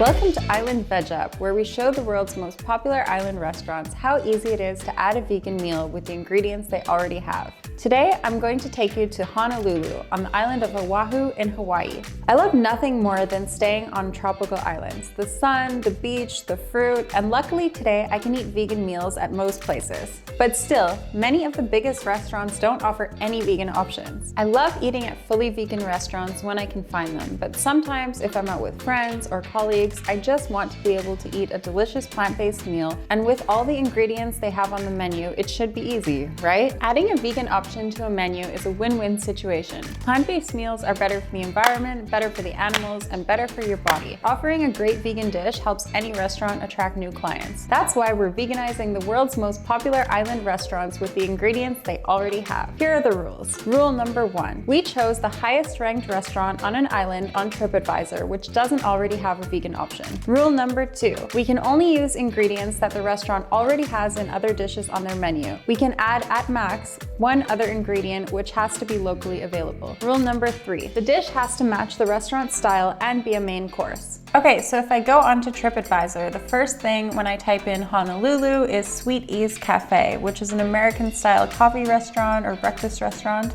Welcome to Island VegUp, where we show the world's most popular island restaurants how easy it is to add a vegan meal with the ingredients they already have. Today, I'm going to take you to Honolulu, on the island of Oahu in Hawaii. I love nothing more than staying on tropical islands. The sun, the beach, the fruit, and luckily today I can eat vegan meals at most places. But still, many of the biggest restaurants don't offer any vegan options. I love eating at fully vegan restaurants when I can find them, but sometimes if I'm out with friends or colleagues, I just want to be able to eat a delicious plant-based meal, and with all the ingredients they have on the menu, it should be easy, right? Adding a vegan option to a menu is a win-win situation. Plant-based meals are better for the environment, better for the animals, and better for your body. Offering a great vegan dish helps any restaurant attract new clients. That's why we're veganizing the world's most popular island restaurants with the ingredients they already have. Here are the rules. Rule number 1. We chose the highest ranked restaurant on an island on TripAdvisor, which doesn't already have a vegan option. Rule number 2. We can only use ingredients that the restaurant already has in other dishes on their menu. We can add at max one other ingredient, which has to be locally available. Rule number 3. The dish has to match the restaurant style and be a main course. Okay, so if I go onto TripAdvisor, the first thing when I type in Honolulu is Sweet Ease Cafe, which is an American-style coffee restaurant or breakfast restaurant.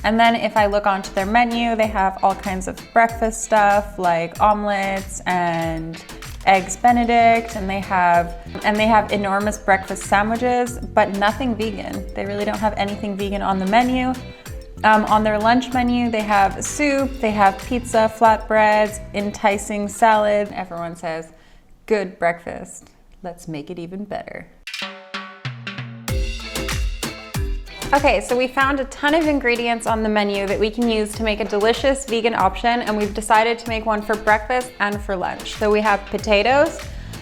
And then if I look onto their menu, they have all kinds of breakfast stuff like omelets and eggs Benedict, and they have enormous breakfast sandwiches, but nothing vegan. They really don't have anything vegan on the menu. On their lunch menu, they have soup, they have pizza, flatbreads, enticing salad. Everyone says, good breakfast. Let's make it even better. Okay, so we found a ton of ingredients on the menu that we can use to make a delicious vegan option, and we've decided to make one for breakfast and for lunch. So we have potatoes,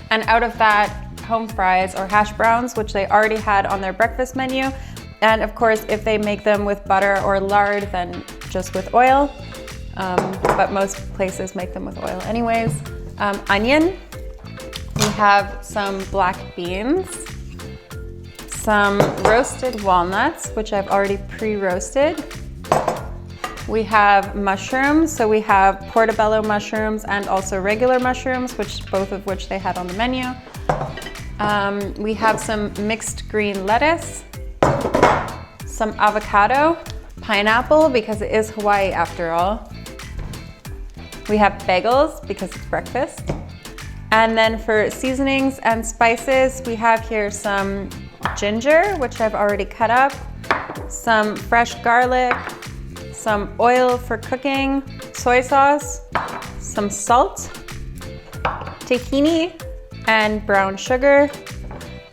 and out of that, home fries or hash browns, which they already had on their breakfast menu. And of course, if they make them with butter or lard, then just with oil. But most places make them with oil anyways. Onion. We have some black beans. Some roasted walnuts, which I've already pre-roasted. We have mushrooms, so we have portobello mushrooms and also regular mushrooms, both of which they had on the menu. We have some mixed green lettuce, some avocado, pineapple because it is Hawaii after all. We have bagels because it's breakfast. And then for seasonings and spices, we have here some ginger, which I've already cut up, some fresh garlic, some oil for cooking, soy sauce, some salt, tahini, and brown sugar.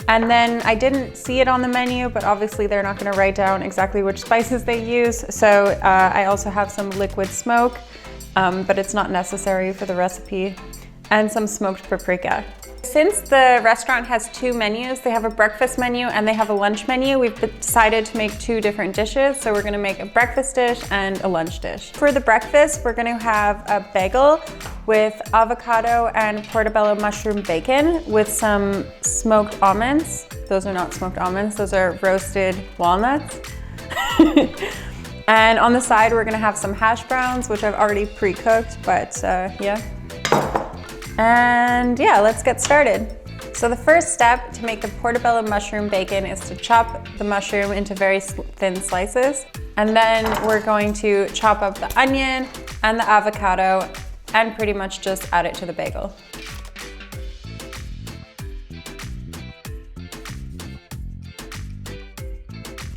And then I didn't see it on the menu, but obviously they're not going to write down exactly which spices they use. So I also have some liquid smoke, but it's not necessary for the recipe, and some smoked paprika. Since the restaurant has two menus, they have a breakfast menu and they have a lunch menu, we've decided to make two different dishes. So we're gonna make a breakfast dish and a lunch dish. For the breakfast, we're gonna have a bagel with avocado and portobello mushroom bacon with some smoked almonds. Those are not smoked almonds, those are roasted walnuts. And on the side, we're gonna have some hash browns, which I've already pre-cooked, but yeah. And yeah, let's get started. So the first step to make the portobello mushroom bacon is to chop the mushroom into very thin slices. And then we're going to chop up the onion and the avocado and pretty much just add it to the bagel.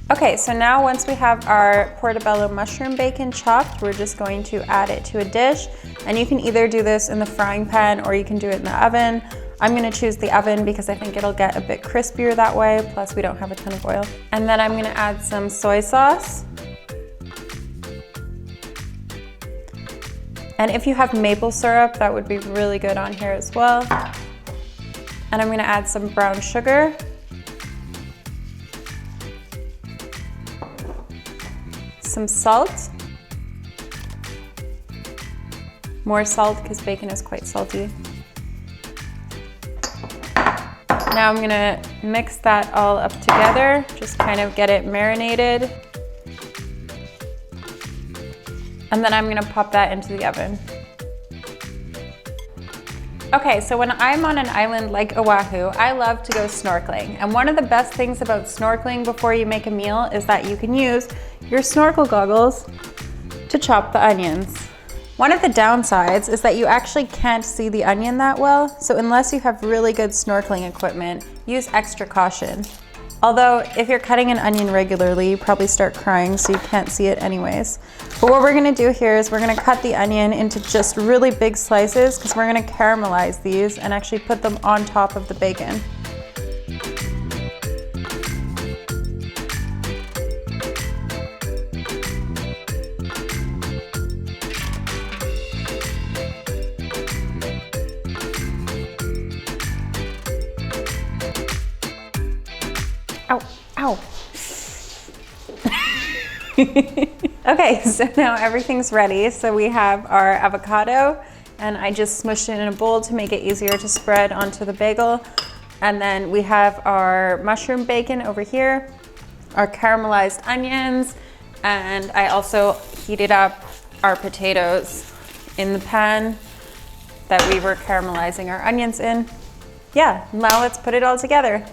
Okay, so now once we have our portobello mushroom bacon chopped, we're just going to add it to a dish. And you can either do this in the frying pan or you can do it in the oven. I'm gonna choose the oven because I think it'll get a bit crispier that way, plus we don't have a ton of oil. And then I'm gonna add some soy sauce. And if you have maple syrup, that would be really good on here as well. And I'm gonna add some brown sugar. Some salt. More salt because bacon is quite salty. Now I'm gonna mix that all up together, just kind of get it marinated. And then I'm gonna pop that into the oven. Okay, so when I'm on an island like Oahu, I love to go snorkeling. And one of the best things about snorkeling before you make a meal is that you can use your snorkel goggles to chop the onions. One of the downsides is that you actually can't see the onion that well, so unless you have really good snorkeling equipment, use extra caution. Although, if you're cutting an onion regularly, you probably start crying, so you can't see it anyways. But what we're gonna do here is we're gonna cut the onion into just really big slices because we're gonna caramelize these and actually put them on top of the bacon. Ow, ow. Okay, so now everything's ready. So we have our avocado, and I just smushed it in a bowl to make it easier to spread onto the bagel. And then we have our mushroom bacon over here, our caramelized onions, and I also heated up our potatoes in the pan that we were caramelizing our onions in. Yeah, now let's put it all together.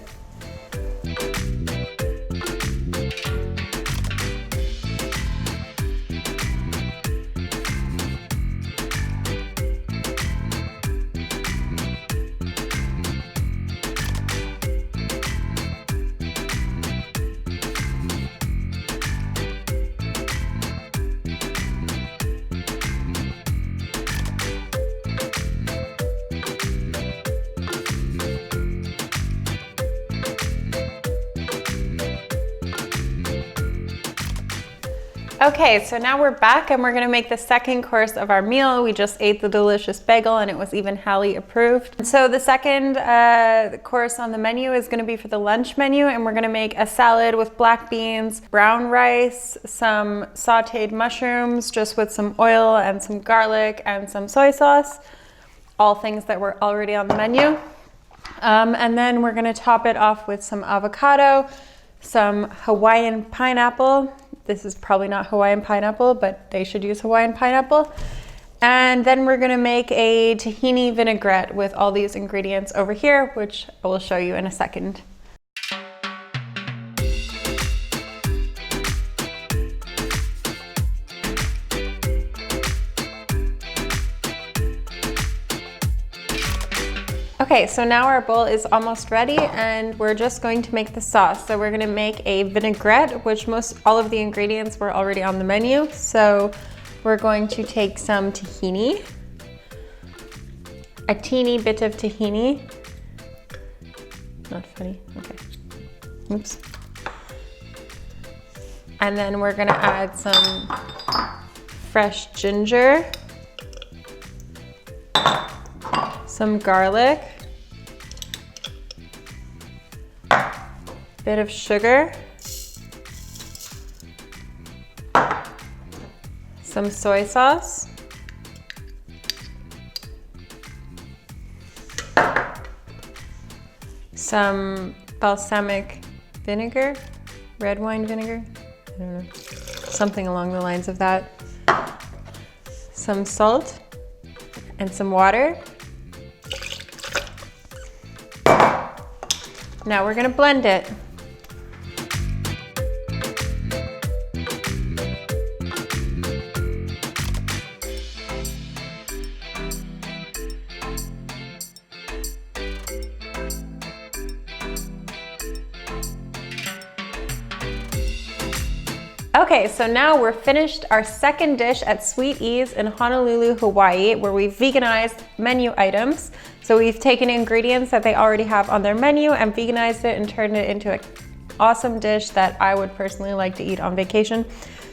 Okay, so now we're back and we're gonna make the second course of our meal. We just ate the delicious bagel and it was even Hallie approved. So the second course on the menu is gonna be for the lunch menu, and we're gonna make a salad with black beans, brown rice, some sauteed mushrooms just with some oil and some garlic and some soy sauce. All things that were already on the menu. And then we're gonna top it off with some avocado, some Hawaiian pineapple. This is probably not Hawaiian pineapple, but they should use Hawaiian pineapple. And then we're gonna make a tahini vinaigrette with all these ingredients over here, which I will show you in a second. Okay, so now our bowl is almost ready and we're just going to make the sauce. So we're gonna make a vinaigrette, which all of the ingredients were already on the menu. So we're going to take some tahini, a teeny bit of tahini. Not funny, okay. Oops. And then we're gonna add some fresh ginger, some garlic, bit of sugar, some soy sauce, some balsamic vinegar, red wine vinegar, I don't know, something along the lines of that, some salt, and some water. Now we're gonna blend it. Okay, so now we're finished our second dish at Sweet Ease in Honolulu, Hawaii, where we veganized menu items. So we've taken ingredients that they already have on their menu and veganized it and turned it into an awesome dish that I would personally like to eat on vacation.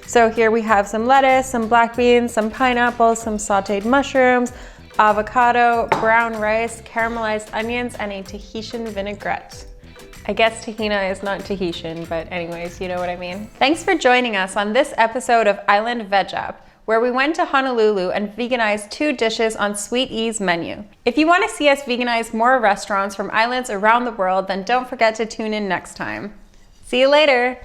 So here we have some lettuce, some black beans, some pineapple, some sauteed mushrooms, avocado, brown rice, caramelized onions, and a Tahitian vinaigrette. I guess Tahina is not Tahitian, but anyways, you know what I mean. Thanks for joining us on this episode of Island VegUp, where we went to Honolulu and veganized 2 dishes on Sweet Ease menu. If you want to see us veganize more restaurants from islands around the world, then don't forget to tune in next time. See you later.